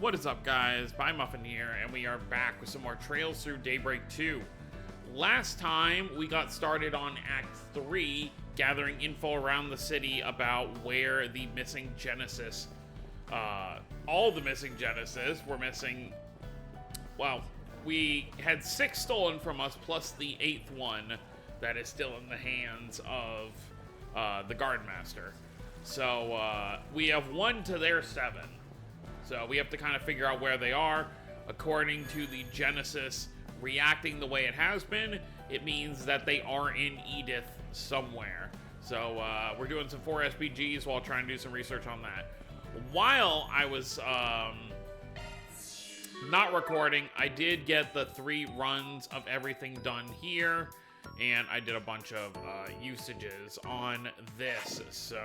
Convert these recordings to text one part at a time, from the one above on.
What is up, guys? By Muffin here, and we are back with some more Trails Through Daybreak 2. Last time, we got started on Act 3, gathering info around the city about where the missing Genesis, all the missing Genesis were missing. Well, we had 6 stolen from us, plus the 8th one that is still in the hands of the Guardmaster. So, we have 1 to their 7. So we have to kind of figure out where they are. According to the Genesis reacting the way it has been, it means that they are in Edith somewhere. So we're doing some 4 SPGs while trying to do some research on that. While I was not recording, I did get the 3 runs of everything done here, and I did a bunch of usages on this, so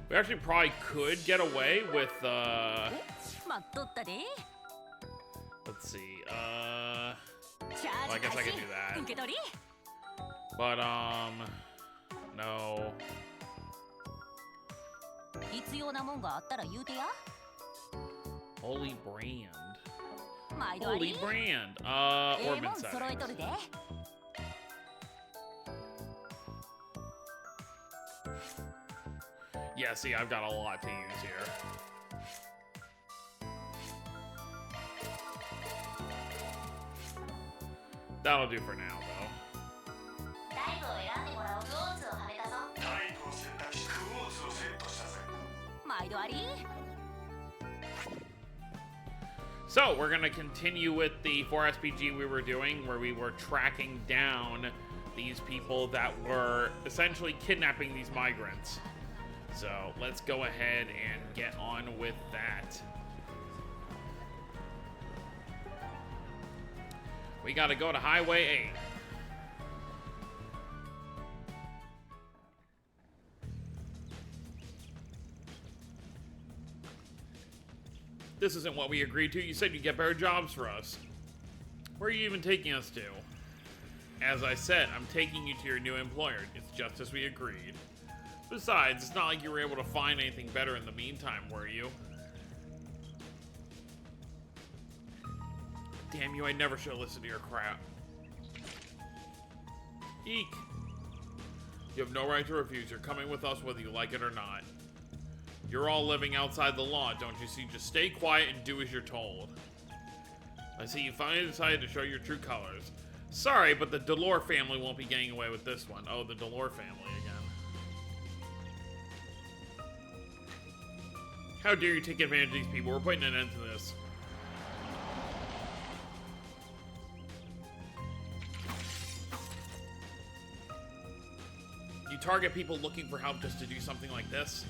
we actually probably could get away with, let's see, well, I guess I could do that. But, no. Holy brand. Holy brand. Orbit settings. Yeah, see, I've got a lot to use here. That'll do for now, though. So, we're gonna continue with the 4 SPG we were doing, where we were tracking down these people that were essentially kidnapping these migrants. So let's go ahead and get on with that. We gotta go to Highway 8. This isn't what we agreed to. You said you'd get better jobs for us. Where are you even taking us to? As I said, I'm taking you to your new employer. It's just as we agreed. Besides, it's not like you were able to find anything better in the meantime, were you? Damn you, I never should have listened to your crap. Eek. You have no right to refuse. You're coming with us whether you like it or not. You're all living outside the law, don't you see? Just stay quiet and do as you're told. I see you finally decided to show your true colors. Sorry, but the Delore family won't be getting away with this one. Oh, the Delore family again. How dare you take advantage of these people? We're putting an end to this. You target people looking for help just to do something like this?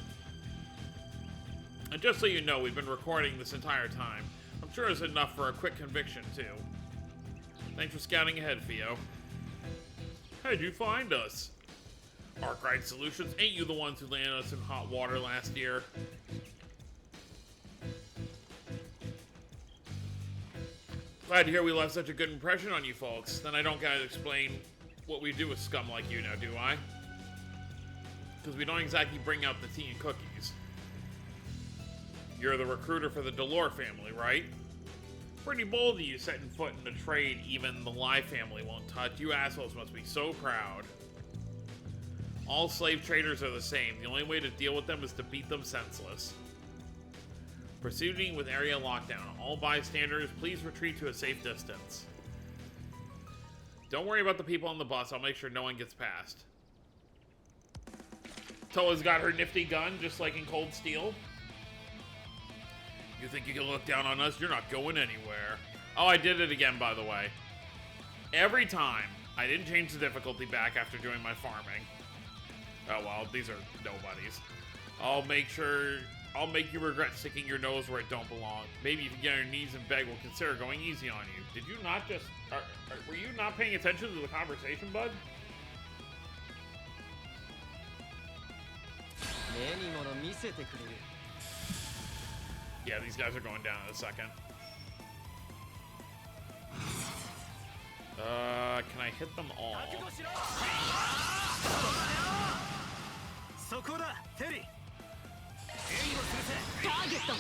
And just so you know, we've been recording this entire time. I'm sure it's enough for a quick conviction, too. Thanks for scouting ahead, Theo. How'd you find us? Arkwright Solutions, ain't you the ones who landed us in hot water last year? Glad to hear we left such a good impression on you folks. Then I don't gotta explain what we do with scum like you now, do I? Because we don't exactly bring out the tea and cookies. You're the recruiter for the Delore family, right? Pretty bold of you setting foot in the trade even the Lai family won't touch. You assholes must be so proud. All slave traders are the same. The only way to deal with them is to beat them senseless. Proceeding with area lockdown. All bystanders, please retreat to a safe distance. Don't worry about the people on the bus. I'll make sure no one gets past. Towa's got her nifty gun, just like in Cold Steel. You think you can look down on us? You're not going anywhere. Oh, I did it again, by the way. Every time. I didn't change the difficulty back after doing my farming. Oh, well, these are nobodies. I'll make you regret sticking your nose where it don't belong. Maybe if you get on your knees and beg, we'll consider going easy on you. Did you not just... were you not paying attention to the conversation, bud? Yeah, these guys are going down in a second. Can I hit them all? And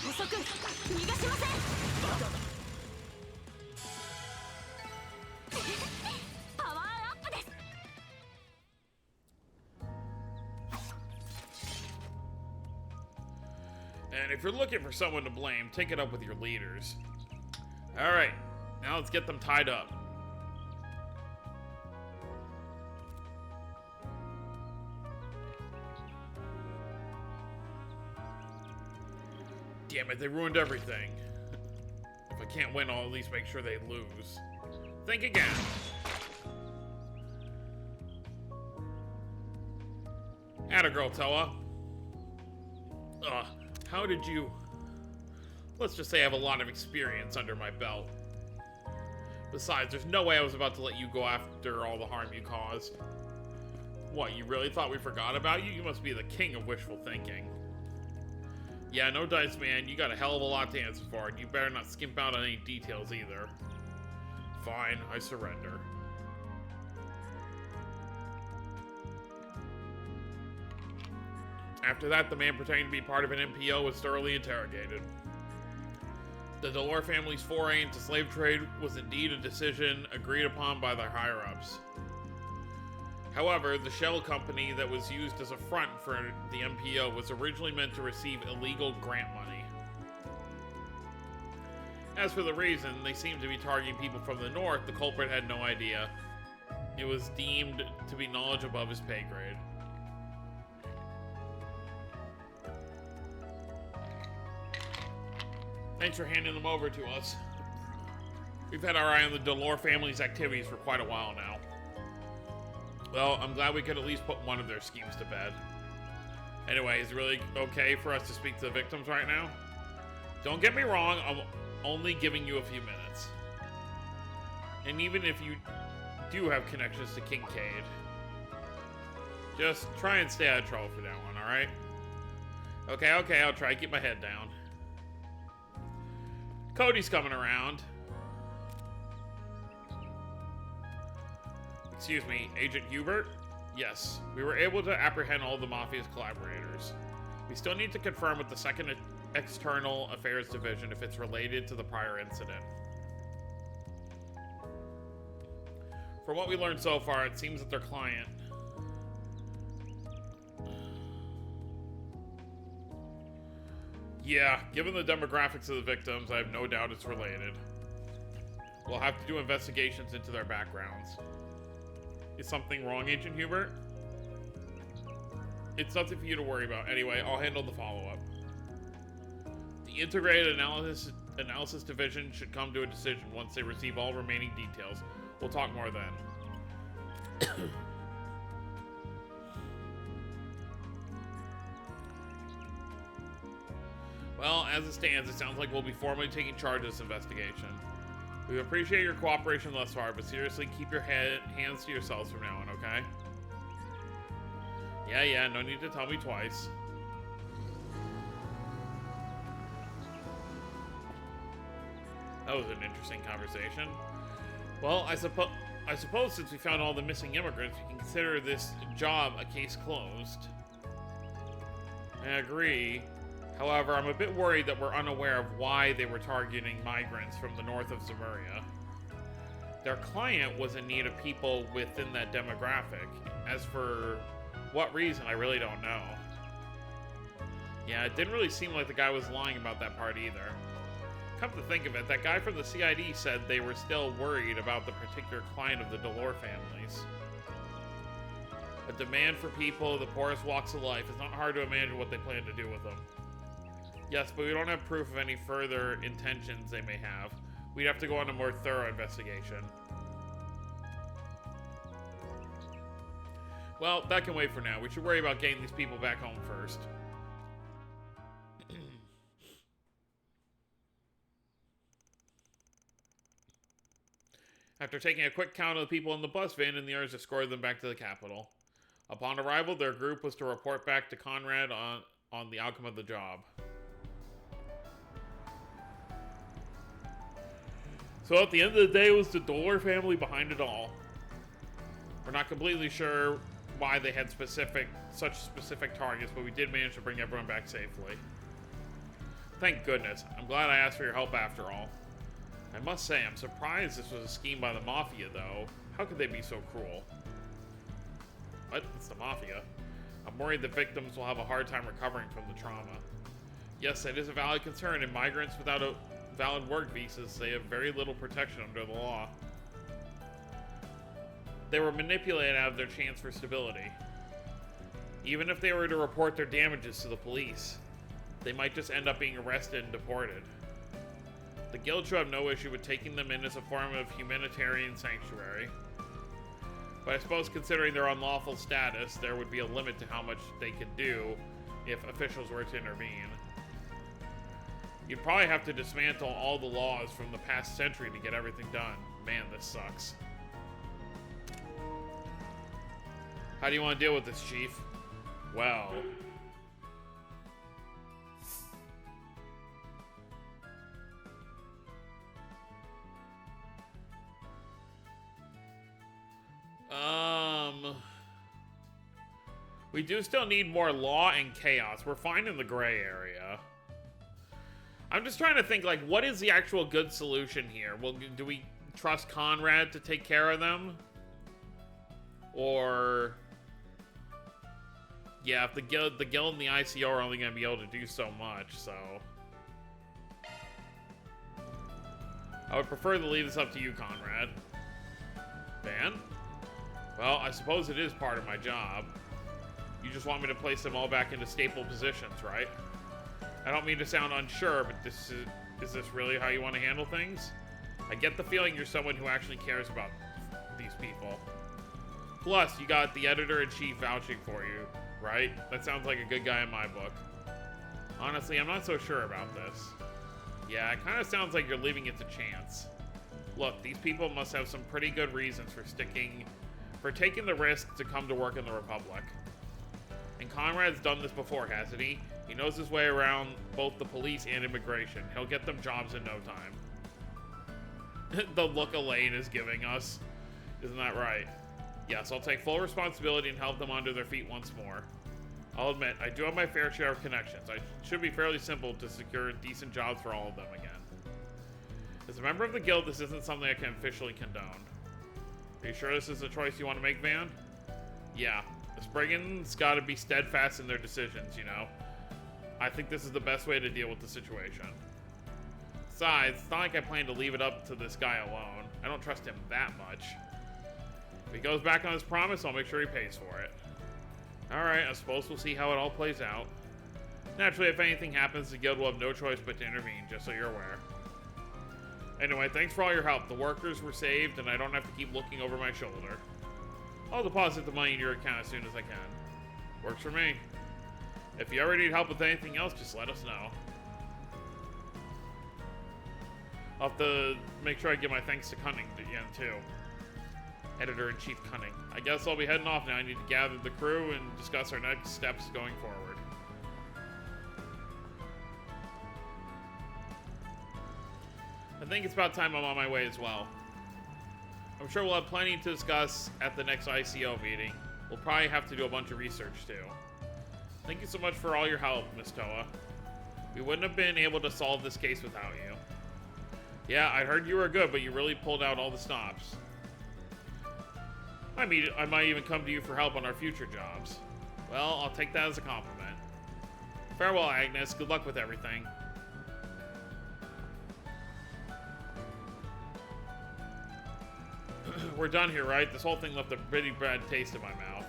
if you're looking for someone to blame, take it up with your leaders. Alright, now let's get them tied up. Damn it, they ruined everything. If I can't win, I'll at least make sure they lose. Think again. Atta girl, Towa. How did you... Let's just say I have a lot of experience under my belt. Besides, there's no way I was about to let you go after all the harm you caused. What, you really thought we forgot about you? You must be the king of wishful thinking. Yeah, no dice, man. You got a hell of a lot to answer for, and you better not skimp out on any details either. Fine, I surrender. After that, the man pretending to be part of an MPO was thoroughly interrogated. The Delore family's foray into slave trade was indeed a decision agreed upon by their higher-ups. However, the shell company that was used as a front for the MPO was originally meant to receive illegal grant money. As for the reason, they seemed to be targeting people from the north. The culprit had no idea. It was deemed to be knowledge above his pay grade. Thanks for handing them over to us. We've had our eye on the Delore family's activities for quite a while now. Well, I'm glad we could at least put one of their schemes to bed. Anyway, is it really okay for us to speak to the victims right now? Don't get me wrong, I'm only giving you a few minutes. And even if you do have connections to Kincaid, just try and stay out of trouble for that one, alright? Okay, I'll try to keep my head down. Cody's coming around. Excuse me, Agent Hubert? Yes, we were able to apprehend all the Mafia's collaborators. We still need to confirm with the Second External Affairs Division if it's related to the prior incident. From what we learned so far, it seems that their client... Yeah, given the demographics of the victims, I have no doubt it's related. We'll have to do investigations into their backgrounds. Is something wrong, Agent Hubert? It's nothing for you to worry about. Anyway, I'll handle the follow-up. The Integrated Analysis Division should come to a decision once they receive all remaining details. We'll talk more then. Well, as it stands, it sounds like we'll be formally taking charge of this investigation. We appreciate your cooperation thus far, but seriously, keep your hands to yourselves from now on, okay? Yeah, no need to tell me twice. That was an interesting conversation. Well, I suppose since we found all the missing immigrants, we can consider this job a case closed. I agree. However, I'm a bit worried that we're unaware of why they were targeting migrants from the north of Zemuria. Their client was in need of people within that demographic. As for what reason, I really don't know. Yeah, it didn't really seem like the guy was lying about that part either. Come to think of it, that guy from the CID said they were still worried about the particular client of the Delore families. A demand for people of the poorest walks of life. It's not hard to imagine what they plan to do with them. Yes, but we don't have proof of any further intentions they may have. We'd have to go on a more thorough investigation. Well, that can wait for now. We should worry about getting these people back home first. After taking a quick count of the people in the bus van, and the others escorted them back to the capital. Upon arrival, their group was to report back to Conrad on the outcome of the job. So at the end of the day, it was the Delore family behind it all. We're not completely sure why they had such specific targets, but we did manage to bring everyone back safely. Thank goodness. I'm glad I asked for your help after all. I must say, I'm surprised this was a scheme by the Mafia, though. How could they be so cruel? What? It's the Mafia. I'm worried the victims will have a hard time recovering from the trauma. Yes, it is a valid concern, and migrants without a valid work visas, they have very little protection under the law. They were manipulated out of their chance for stability. Even if they were to report their damages to the police, they might just end up being arrested and deported. The guild should have no issue with taking them in as a form of humanitarian sanctuary. But I suppose considering their unlawful status, there would be a limit to how much they could do if officials were to intervene. You'd probably have to dismantle all the laws from the past century to get everything done. Man, this sucks. How do you want to deal with this, Chief? Well... we do still need more law and chaos. We're fine in the gray area. I'm just trying to think, like, what is the actual good solution here? Well, do we trust Conrad to take care of them? Or... yeah, if the guild and the ICO are only going to be able to do so much, so... I would prefer to leave this up to you, Conrad. Van? Well, I suppose it is part of my job. You just want me to place them all back into staple positions, right? I don't mean to sound unsure, but is this really how you want to handle things? I get the feeling you're someone who actually cares about these people. Plus, you got the editor-in-chief vouching for you, right? That sounds like a good guy in my book. Honestly, I'm not so sure about this. Yeah, it kind of sounds like you're leaving it to chance. Look, these people must have some pretty good reasons for taking the risk to come to work in the Republic. And Conrad's done this before, hasn't he? He knows his way around both the police and immigration. He'll get them jobs in no time. The look Elaine is giving us. Isn't that right? Yes, I'll take full responsibility and help them onto their feet once more. I'll admit, I do have my fair share of connections. I should be fairly simple to secure decent jobs for all of them again. As a member of the guild, this isn't something I can officially condone. Are you sure this is a choice you want to make, Van? Yeah. The Spriggans gotta be steadfast in their decisions, you know? I think this is the best way to deal with the situation. Besides, it's not like I plan to leave it up to this guy alone. I don't trust him that much. If he goes back on his promise, I'll make sure he pays for it. Alright, I suppose we'll see how it all plays out. Naturally, if anything happens, the guild will have no choice but to intervene, just so you're aware. Anyway, thanks for all your help. The workers were saved, and I don't have to keep looking over my shoulder. I'll deposit the money in your account as soon as I can. Works for me. If you ever need help with anything else, just let us know. I'll have to make sure I give my thanks to Cunning again, too. Editor-in-Chief Cunning. I guess I'll be heading off now. I need to gather the crew and discuss our next steps going forward. I think it's about time I'm on my way as well. I'm sure we'll have plenty to discuss at the next ICO meeting. We'll probably have to do a bunch of research too. Thank you so much for all your help, Miss Towa. We wouldn't have been able to solve this case without you. Yeah, I heard you were good, but you really pulled out all the stops. I might even come to you for help on our future jobs. Well, I'll take that as a compliment. Farewell, Agnes. Good luck with everything. We're done here, right? This whole thing left a pretty bad taste in my mouth.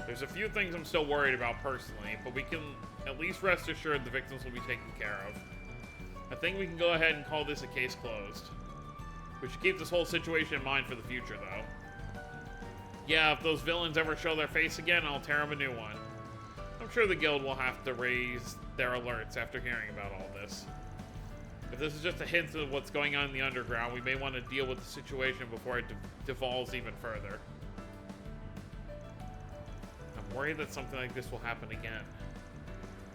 There's a few things I'm still worried about personally, but we can at least rest assured the victims will be taken care of. I think we can go ahead and call this a case closed. We should keep this whole situation in mind for the future, though. Yeah, if those villains ever show their face again, I'll tear them a new one. I'm sure the guild will have to raise their alerts after hearing about all this. If this is just a hint of what's going on in the underground, we may want to deal with the situation before it devolves even further. I'm worried that something like this will happen again.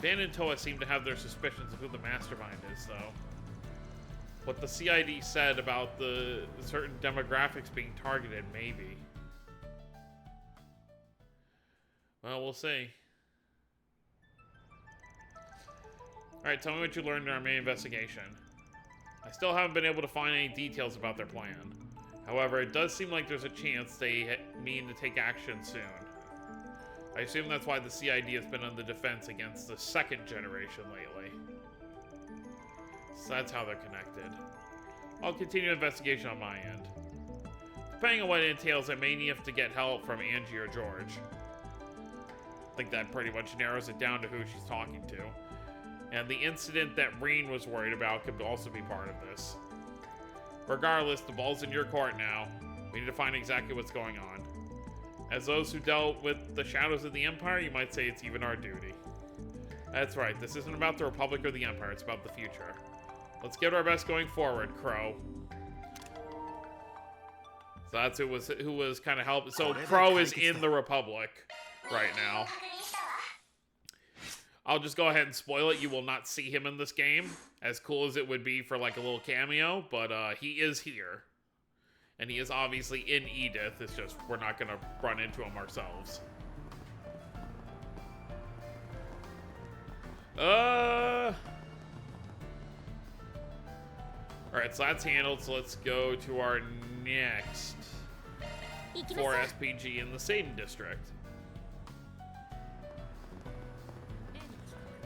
Van and Towa seem to have their suspicions of who the mastermind is, though. What the CID said about the certain demographics being targeted, maybe. Well, we'll see. Alright, tell me what you learned in our main investigation. I still haven't been able to find any details about their plan. However, it does seem like there's a chance they mean to take action soon. I assume that's why the CID has been on the defense against the second generation lately. So that's how they're connected. I'll continue investigation on my end. Depending on what it entails, I may need to get help from Angie or George. I think that pretty much narrows it down to who she's talking to. And the incident that Reen was worried about could also be part of this. Regardless, the ball's in your court now. We need to find exactly what's going on. As those who dealt with the shadows of the Empire, you might say it's even our duty. That's right, this isn't about the Republic or the Empire, it's about the future. Let's give our best going forward, Crow. So that's who was kind of helping. So Crow is in the Republic right now. I'll just go ahead and spoil it. You will not see him in this game. As cool as it would be for like a little cameo, but he is here. And he is obviously in Edith. It's just we're not going to run into him ourselves. Alright, so that's handled. So let's go to our next 4 SPG in the Satan District.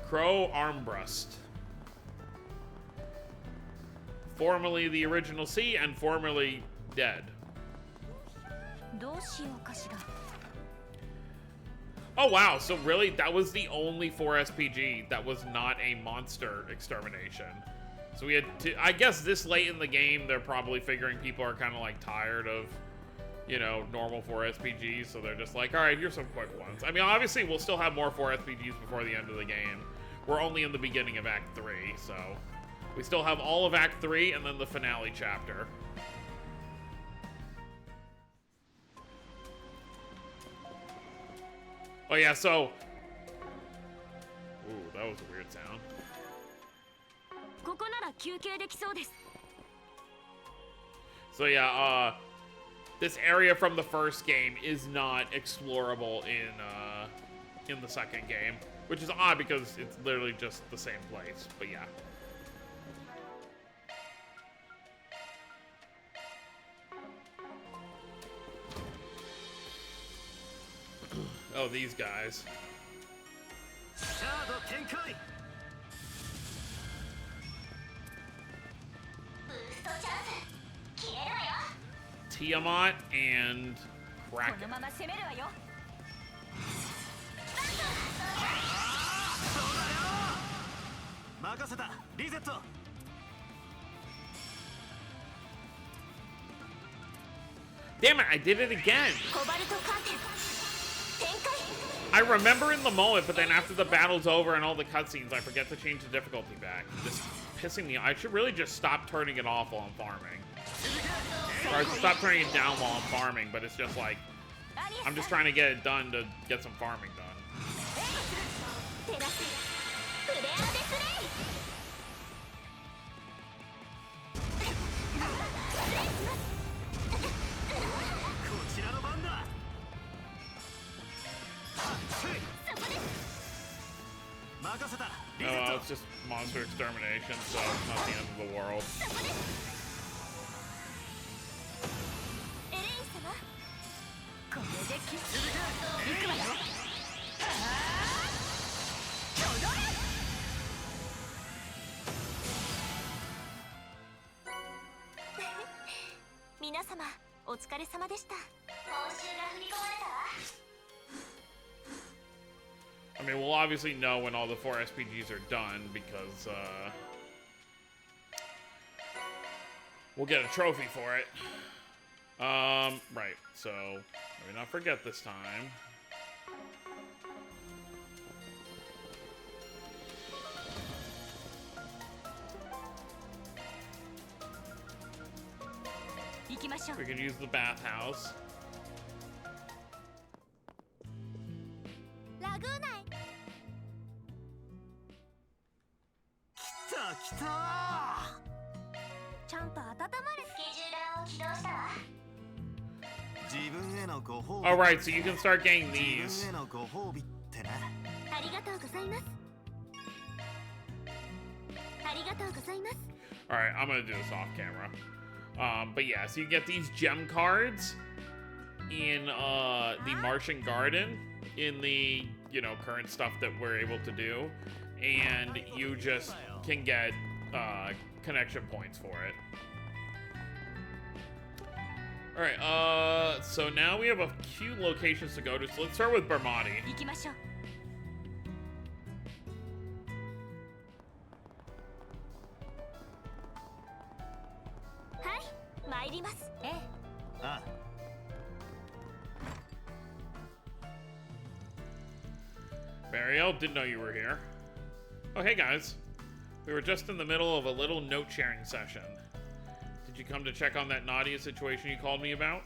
Crow Armbrust. Formerly the original C and formerly dead. Oh wow, so really that was the only 4 SPG that was not a monster extermination. So we had to, I guess this late in the game, they're probably figuring people are kind of like tired of, you know, normal 4 SPGs, so they're just like, all right, here's some quick ones. I mean, obviously we'll still have more 4 SPGs before the end of the game. We're only in the beginning of Act 3, so we still have all of Act 3 and then the finale chapter. Oh yeah, so... Ooh, that was a weird sound. So yeah, this area from the first game is not explorable in the second game, which is odd because it's literally just the same place, but yeah. Oh, these guys. Tiamat and Kraken. Damn it, I did it again. I remember in the moment, but then after the battle's over and all the cutscenes, I forget to change the difficulty back. Just pissing me off. I should really just stop turning it off while I'm farming. Or stop turning it down while I'm farming, but it's just like, I'm just trying to get it done to get some farming done. Oh, well, it's just monster extermination, so it's not the end of the world. I mean, we'll obviously know when all the 4 SPGs are done because we'll get a trophy for it. Right, so let me not forget this time. We can use the bathhouse. Alright, so you can start getting these. Alright, I'm gonna do this off camera. But yeah, so you get these gem cards in the Martian Garden in the, you know, current stuff that we're able to do. And you just can get connection points for it. Alright, so now we have a few locations to go to. So let's start with Bermati. Mariel, didn't know you were here. Oh, hey guys. We were just in the middle of a little note-sharing session. Did you come to check on that Nadia situation you called me about?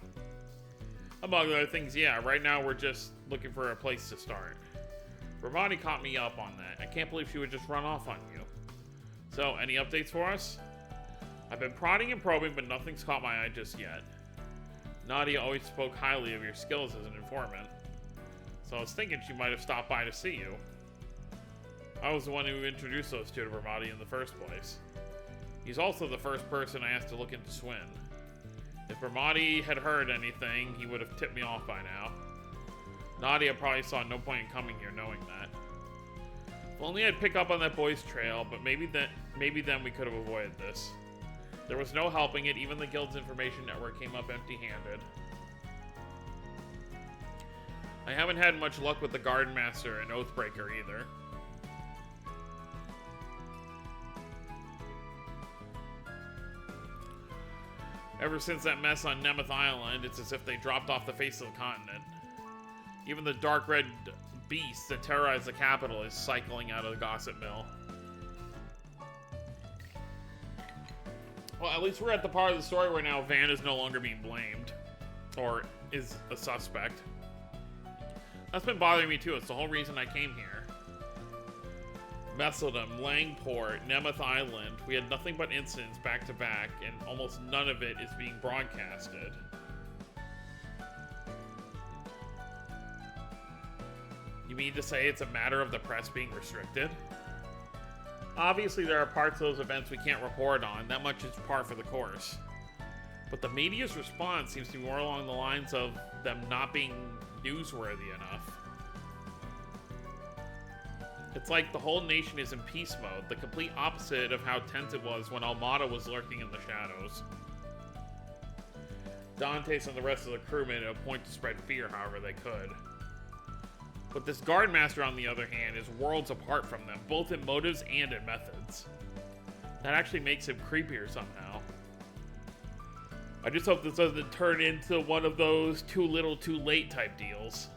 Among other things, yeah. Right now we're just looking for a place to start. Ramani caught me up on that. I can't believe she would just run off on you. So, any updates for us? I've been prodding and probing, but nothing's caught my eye just yet. Nadia always spoke highly of your skills as an informant. So I was thinking she might have stopped by to see you. I was the one who introduced those two to Ramadi in the first place. He's also the first person I asked to look into Swin. If Ramadi had heard anything, he would have tipped me off by now. Nadia probably saw no point in coming here knowing that. If only I'd pick up on that boy's trail, but maybe then we could have avoided this. There was no helping it, even the guild's information network came up empty-handed. I haven't had much luck with the Garden Master and Oathbreaker either. Ever since that mess on Nemeth Island, it's as if they dropped off the face of the continent. Even the dark red beast that terrorized the capital is cycling out of the gossip mill. Well, at least we're at the part of the story where now Van is no longer being blamed. Or is a suspect. That's been bothering me too. It's the whole reason I came here. Messeldom, Langport, Nemeth Island. We had nothing but incidents back to back, and almost none of it is being broadcasted. You mean to say it's a matter of the press being restricted? Obviously, there are parts of those events we can't report on. That much is par for the course. But the media's response seems to be more along the lines of them not being newsworthy enough. It's like the whole nation is in peace mode, the complete opposite of how tense it was when Almada was lurking in the shadows. Dantes and the rest of the crew made it a point to spread fear however they could. But this Guard Master, on the other hand, is worlds apart from them, both in motives and in methods. That actually makes him creepier somehow. I just hope this doesn't turn into one of those too little too late type deals.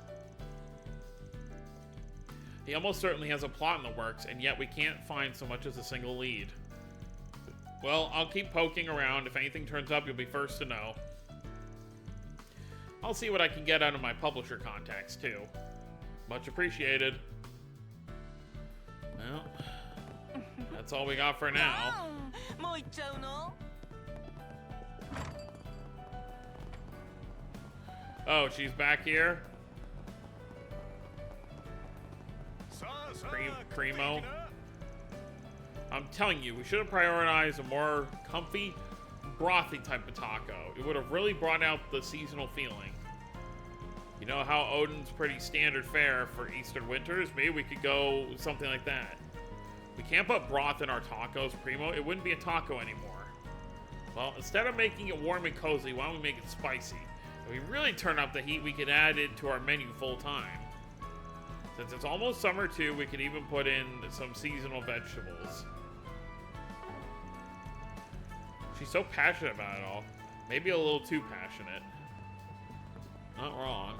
He almost certainly has a plot in the works, and yet we can't find so much as a single lead. Well, I'll keep poking around. If anything turns up, you'll be first to know. I'll see what I can get out of my publisher contacts, too. Much appreciated. Well, that's all we got for now. Oh, she's back here? Primo. I'm telling you, we should have prioritized a more comfy, brothy type of taco. It would have really brought out the seasonal feeling. You know how Odin's pretty standard fare for Eastern winters? Maybe we could go something like that. We can't put broth in our tacos, Primo. It wouldn't be a taco anymore. Well, instead of making it warm and cozy, why don't we make it spicy? If we really turn up the heat, we could add it to our menu full time. Since it's almost summer too, we could even put in some seasonal vegetables. She's so passionate about it all. Maybe a little too passionate. Not wrong.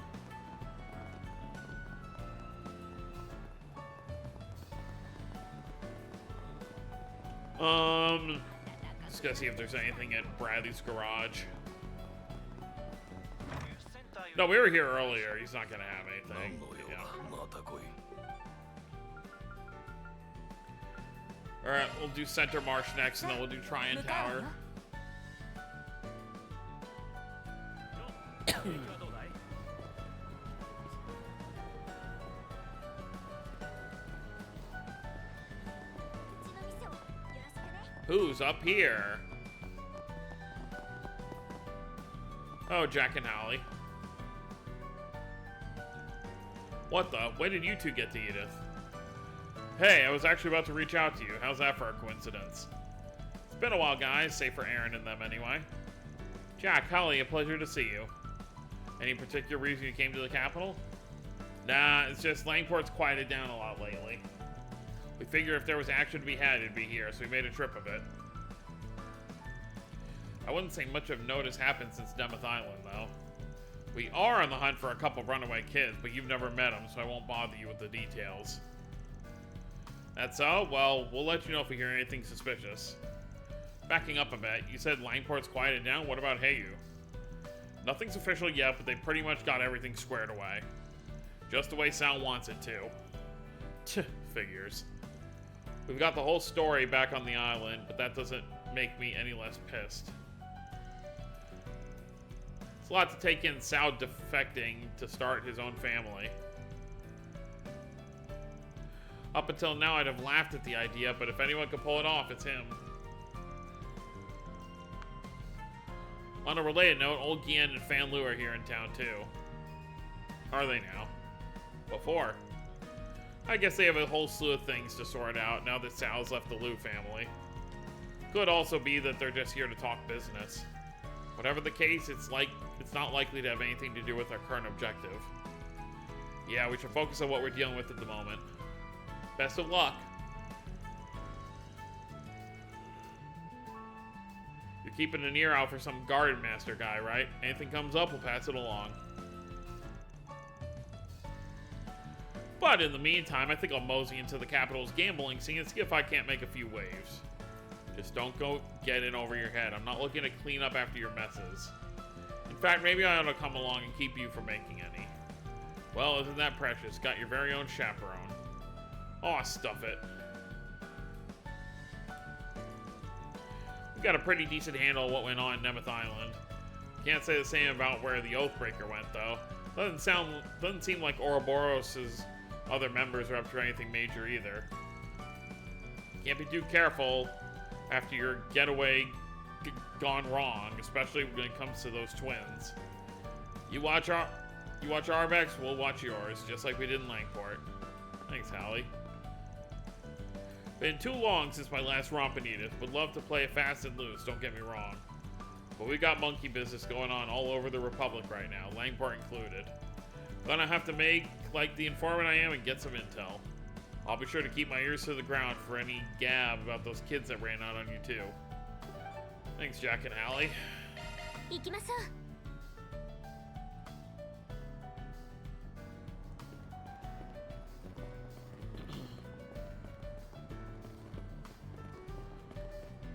Just gotta see if there's anything at Bradley's garage. No, we were here earlier. He's not gonna have anything. Yeah. Alright, we'll do Center Marsh next, and then we'll do Tryon Tower. Who's up here? Oh, Jack and Hallie. What the? When did you two get to Edith? Hey, I was actually about to reach out to you. How's that for a coincidence? It's been a while, guys. Say for Aaron and them, anyway. Jack, Hallie, a pleasure to see you. Any particular reason you came to the capital? Nah, it's just Langport's quieted down a lot lately. We figured if there was action to be had, it'd be here, so we made a trip of it. I wouldn't say much of note has happened since Demeth Island, though. We are on the hunt for a couple runaway kids, but you've never met them, so I won't bother you with the details. That's all? Well, we'll let you know if we hear anything suspicious. Backing up a bit, you said Langport's quieted down? What about Heyu? Nothing's official yet, but they pretty much got everything squared away. Just the way Sal wants it to. Figures. We've got the whole story back on the island, but that doesn't make me any less pissed. It's a lot to take in Sal defecting to start his own family. Up until now, I'd have laughed at the idea, but if anyone could pull it off, it's him. On a related note, old Gian and Fan Lu are here in town, too. Are they now? Before. I guess they have a whole slew of things to sort out now that Sal's left the Lu family. Could also be that they're just here to talk business. Whatever the case, it's not likely to have anything to do with our current objective. Yeah, we should focus on what we're dealing with at the moment. Best of luck. You're keeping an ear out for some garden master guy, right? Anything comes up, we'll pass it along. But in the meantime, I think I'll mosey into the capital's gambling scene and see if I can't make a few waves. Just don't go get in over your head. I'm not looking to clean up after your messes. In fact, maybe I ought to come along and keep you from making any. Well, isn't that precious? Got your very own chaperone. Aw, stuff it. We got a pretty decent handle of what went on in Nemeth Island. Can't say the same about where the Oathbreaker went, though. Doesn't seem like Ouroboros' other members are up to anything major either. Can't be too careful after your getaway gone wrong, especially when it comes to those twins. You watch Arbex, we'll watch yours, just like we did in Langport. Thanks, Hallie. Been too long since my last romp in Edith. Would love to play it fast and loose, don't get me wrong. But we got monkey business going on all over the Republic right now, Langport included. Gonna have to make like the informant I am and get some intel. I'll be sure to keep my ears to the ground for any gab about those kids that ran out on you too. Thanks, Jack and Hallie.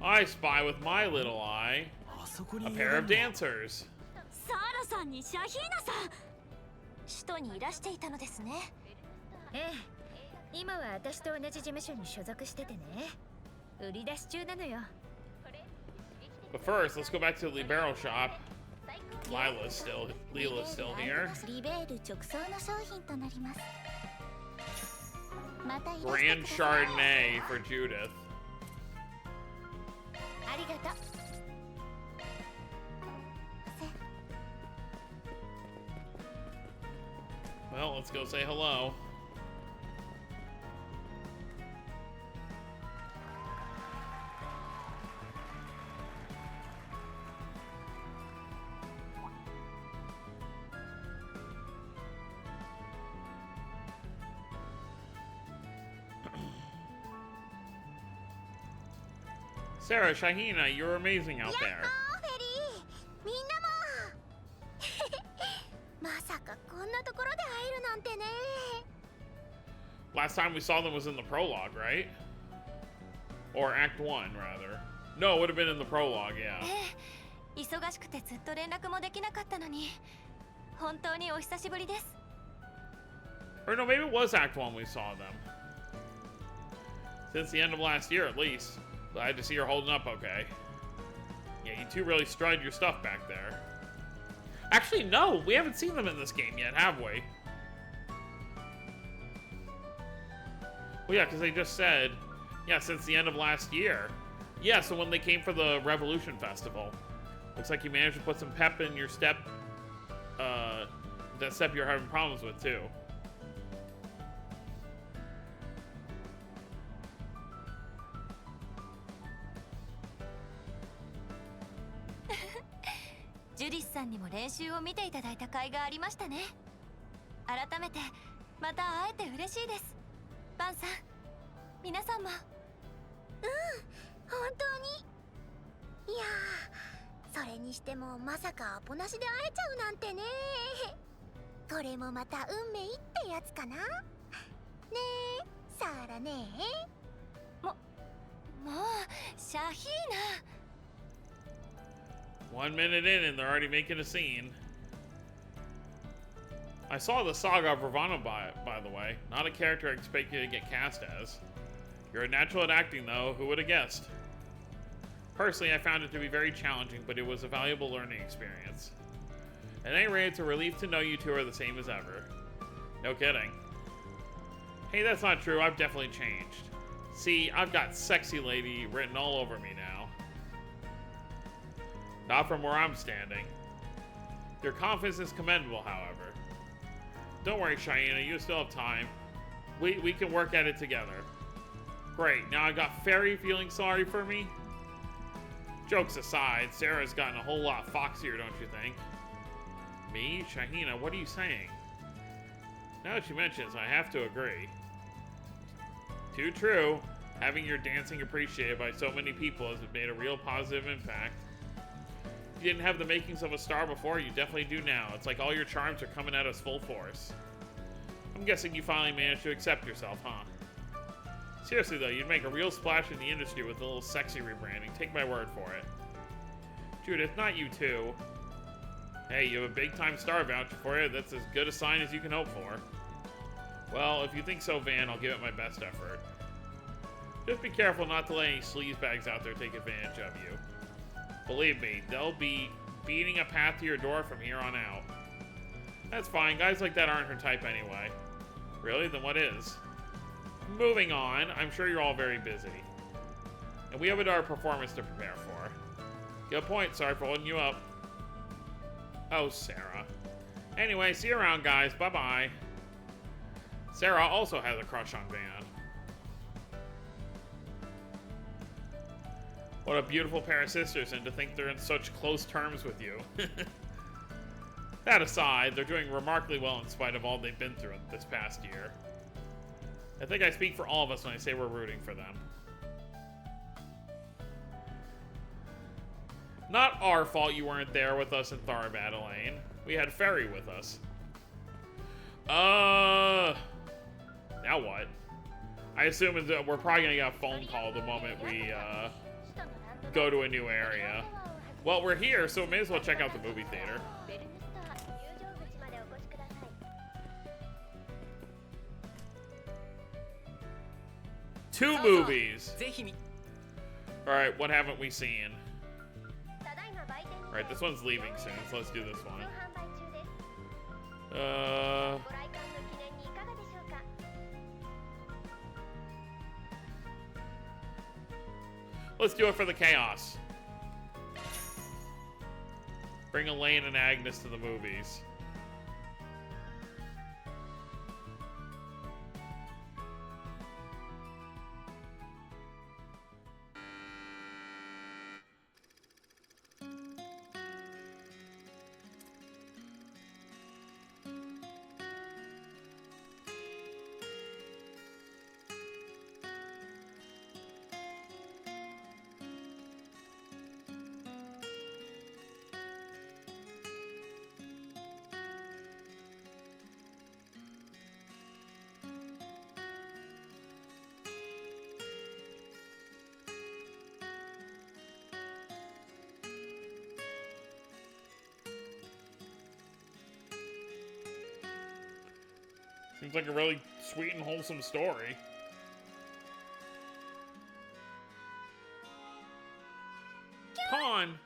I spy with my little eye a pair of dancers. サーラさんにシャヒーナさん。首都にいらしていたのですね。ええ、今は私と同じ事務所に所属しててね。売り出し中なのよ。But first, let's go back to the Libero shop. Lila's still here. リベール直送の商品となります。 Grand Chardonnay for Judith. ありがとう。 Well, let's go say hello. Sarah, Shahina, you're amazing out there. Last time we saw them was in the prologue, right? Or Act 1, rather. No, it would have been in the prologue, yeah. 忙しくてずっと連絡もできなかったのに、本当にお久しぶりです。 Or no, maybe it was Act 1 we saw them. Since the end of last year, at least. Glad to see you're holding up okay. Yeah, you two really stride your stuff back there. Actually, no, we haven't seen them in this game yet, have we? Well, yeah, because they just said, yeah, since the end of last year. Yeah, so when they came for the Revolution Festival, looks like you managed to put some pep in your step, that step you're having problems with, too. Judith さんにも練習を見ていただいた甲斐がありましたね。改めてまた会えて嬉しいです。バンさん、皆さんも。本当に。いやー、それにしてもまさかアポなしで会えちゃうなんてね。これもまた運命ってやつかな。ねえ、サーラねえ。もうシャヒーナ。1 minute in and they're already making a scene. I saw the saga of Ravana by the way. Not a character I expect you to get cast as. You're a natural at acting though, who would have guessed? Personally, I found it to be very challenging, but it was a valuable learning experience. At any rate, it's a relief to know you two are the same as ever. No kidding. Hey, that's not true, I've definitely changed. See, I've got sexy lady written all over me now. Not from where I'm standing. Your confidence is commendable, however. Don't worry, Cheyenne, you still have time. We can work at it together. Great, now I got Fairy feeling sorry for me? Jokes aside, Sarah's gotten a whole lot foxier, don't you think? Me? Shahina, what are you saying? Now that she mentions, I have to agree. Too true. Having your dancing appreciated by so many people has made a real positive impact. If you didn't have the makings of a star before, you definitely do now. It's like all your charms are coming at us full force. I'm guessing you finally managed to accept yourself, huh? Seriously though, you'd make a real splash in the industry with a little sexy rebranding. Take my word for it. Judith, not you too. Hey, you have a big-time star voucher for you. That's as good a sign as you can hope for. Well, if you think so, Van, I'll give it my best effort. Just be careful not to let any sleazebags out there take advantage of you. Believe me, they'll be beating a path to your door from here on out. That's fine, guys like that aren't her type anyway. Really? Then what is? Moving on, I'm sure you're all very busy. And we have a performance to prepare for. Good point, sorry for holding you up. Oh, Sarah. Anyway, see you around, guys. Bye-bye. Sarah also has a crush on Van. What a beautiful pair of sisters, and to think they're in such close terms with you. That aside, they're doing remarkably well in spite of all they've been through this past year. I think I speak for all of us when I say we're rooting for them. Not our fault you weren't there with us in Tharbad, Elaine. We had Ferry with us. Now what? I assume that we're probably gonna get a phone call the moment we, go to a new area. Well, we're here, so we may as well check out the movie theater. Two movies! Alright, what haven't we seen? Alright, this one's leaving soon, so let's do this one. Let's do it for the chaos. Bring Elaine and Agnes to the movies. Seems like a really sweet and wholesome story. Pawn!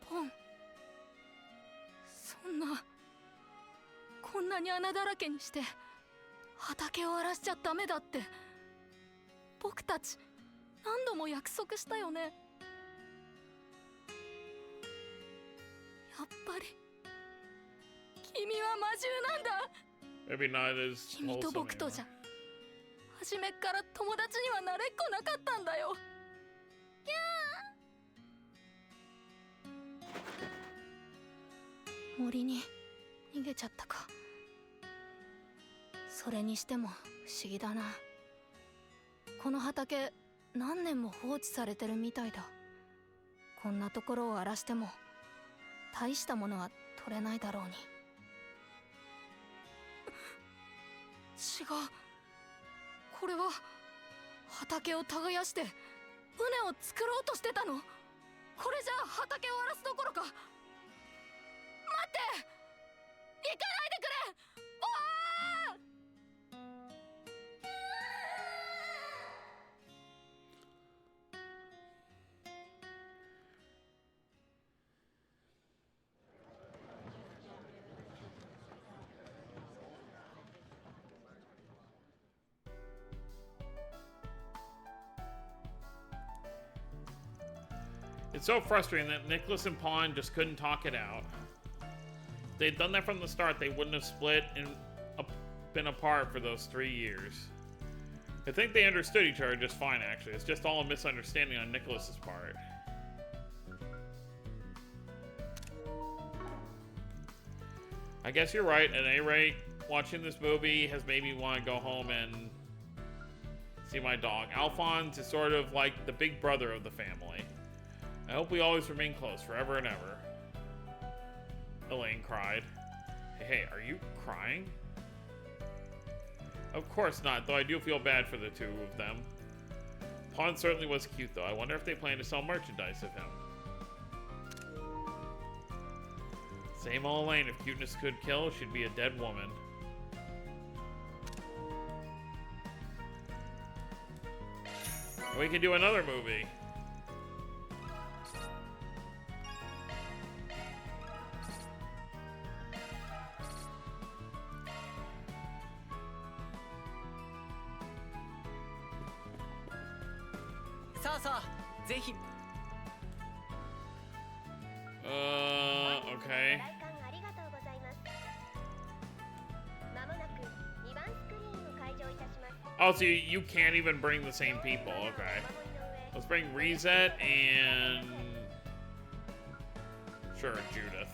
ポン、そんな、こんなに穴だらけにして畑を荒らしちゃダメだって。僕たち何度も約束したよね。やっぱり君は魔獣なんだ。 Maybe not as 君と wholesome 僕とじ anymore. ゃ初めっから友達にはなれっこなかったんだよ。森に逃げちゃったか。それにしても不思議だな。この畑何年も放置されてるみたいだ。こんなところを荒らしても大したものは取れないだろうに。違う、これは畑を耕して船を作ろうとしてたの。これじゃあ畑を荒らすどころか。待って、行かないでくれ。It's so frustrating that Nicholas and Pawn just couldn't talk it out. If they'd done that from the start, they wouldn't have split and been apart for those 3 years. I think they understood each other just fine, actually. It's just all a misunderstanding on Nicholas's part. I guess you're right. At any rate, watching this movie has made me want to go home and see my dog. Alphonse is sort of like the big brother of the family. I hope we always remain close, forever and ever. Elaine cried. Hey, are you crying? Of course not, though I do feel bad for the two of them. Pawn certainly was cute, though. I wonder if they plan to sell merchandise of him. Same old Elaine. If cuteness could kill, she'd be a dead woman. We can do another movie. Okay. Oh, so you can't even bring the same people. Okay. Let's bring Reset and... Sure, Judith.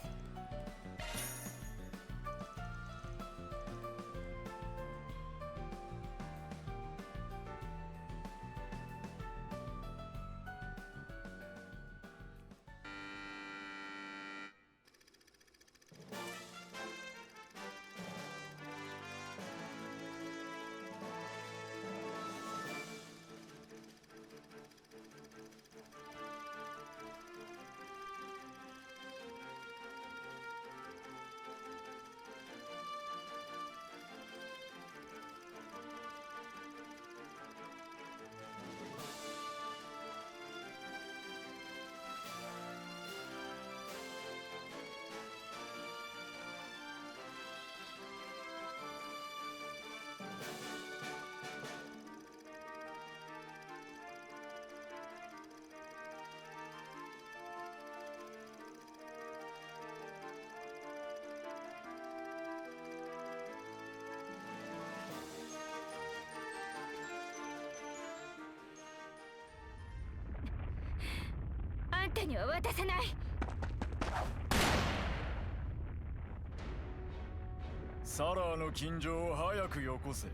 Sarah の近所を早くよこせ。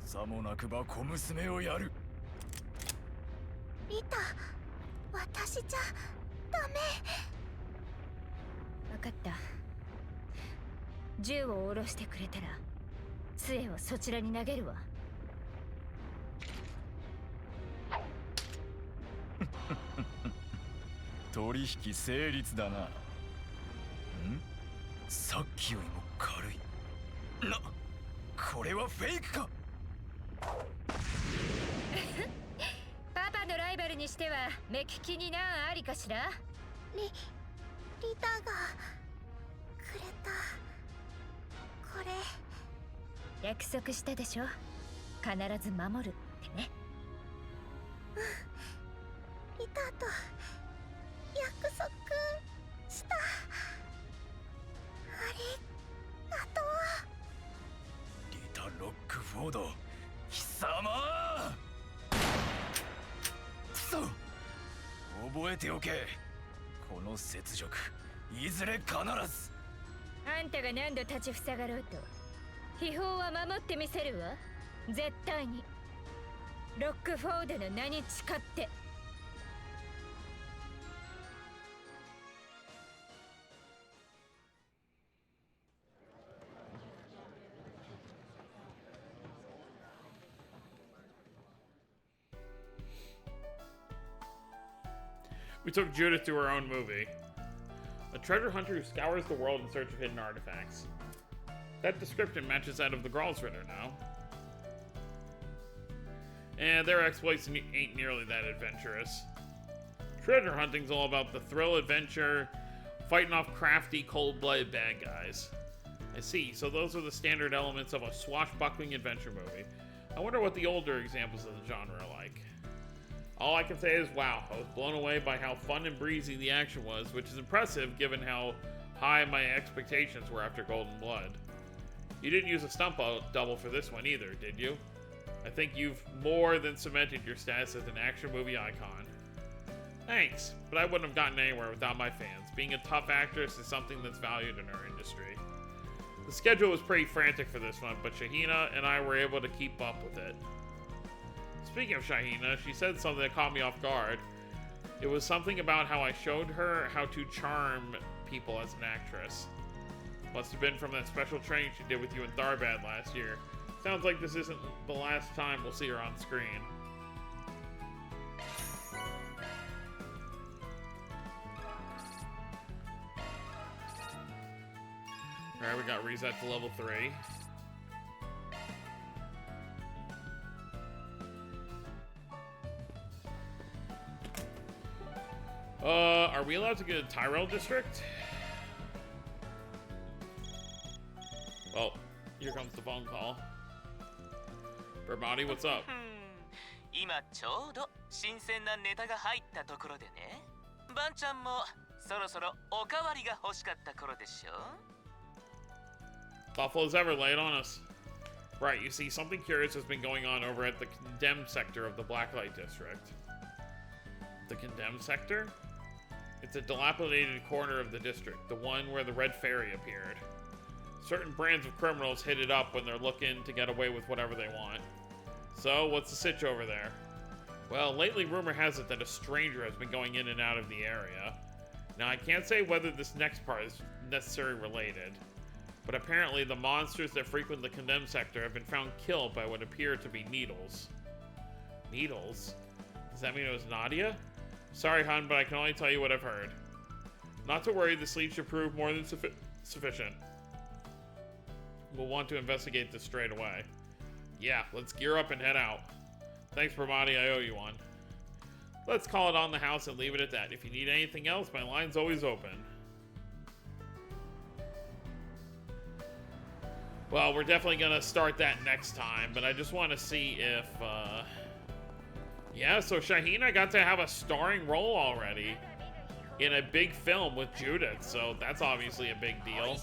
さもなくば小娘をやる。リタ、私じゃダメ。分かった。銃を下ろしてくれたら杖をそちらに投げるわ。取引成立だな。ん？さっきよりも軽い。これはフェイクか。パパのライバルにしては目利きに難ありかしら。リタがくれたこれ。約束したでしょ。必ず守るってね。と約束したありがとう。リタ・ロックフォード貴様くそ覚えておけこの雪辱いずれ必ずあんたが何度立ちふさがろうと秘宝は守ってみせるわ絶対にロックフォードの名に誓って。We took Judith to her own movie. A treasure hunter who scours the world in search of hidden artifacts. That description matches that of the Gralsritter now. And their exploits ain't nearly that adventurous. Treasure hunting's all about the thrill, adventure, fighting off crafty, cold-blooded bad guys. I see, so those are the standard elements of a swashbuckling adventure movie. I wonder what the older examples of the genre are like. All I can say is, wow, I was blown away by how fun and breezy the action was, which is impressive given how high my expectations were after Golden Blood. You didn't use a stunt double for this one either, did you? I think you've more than cemented your status as an action movie icon. Thanks, but I wouldn't have gotten anywhere without my fans. Being a tough actress is something that's valued in our industry. The schedule was pretty frantic for this one, but Shahina and I were able to keep up with it. Speaking of Shahina, she said something that caught me off guard. It was something about how I showed her how to charm people as an actress. Must have been from that special training she did with you in Tharbad last year. Sounds like this isn't the last time we'll see her on screen. Alright, we got reset to level 3. Are we allowed to get a Tyrell district? Well, here comes the phone call. Berbati, what's up? 今ちょうど新鮮なネタが入ったところでね。バンちゃんもそろそろおかわりが欲しかった頃でしょ Thoughtful as ever, lay it on us. Right, you see, something curious has been going on over at the condemned sector of the Blacklight District. The condemned sector? It's a dilapidated corner of the district, the one where the Red Fairy appeared. Certain brands of criminals hit it up when they're looking to get away with whatever they want. So, what's the sitch over there? Well, lately rumor has it that a stranger has been going in and out of the area. Now, I can't say whether this next part is necessarily related, but apparently the monsters that frequent the condemned sector have been found killed by what appear to be needles. Needles? Does that mean it was Nadia? Sorry, hon, but I can only tell you what I've heard. Not to worry, this lead should prove more than sufficient. We'll want to investigate this straight away. Yeah, let's gear up and head out. Thanks, Berbati, I owe you one. Let's call it on the house and leave it at that. If you need anything else, my line's always open. Well, we're definitely gonna start that next time, but I just want to see if, yeah, so Shahina got to have a starring role already in a big film with Judith, so that's obviously a big deal.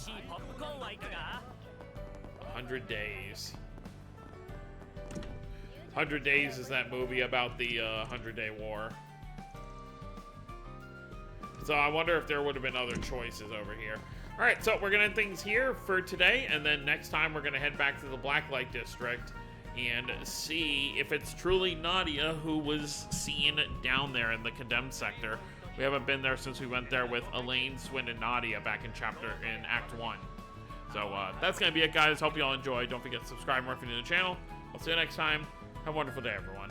100 Days. 100 Days is that movie about the 100-Day War. So I wonder if there would have been other choices over here. Alright, so we're going to end things here for today, and then next time we're going to head back to the Blacklight District and see if it's truly Nadia who was seen down there in the condemned sector. We haven't been there since we went there with Elaine, Swin, and Nadia back in Act 1. So that's going to be it, guys. Hope you all enjoyed. Don't forget to subscribe more if you're new to the channel. I'll see you next time. Have a wonderful day, everyone.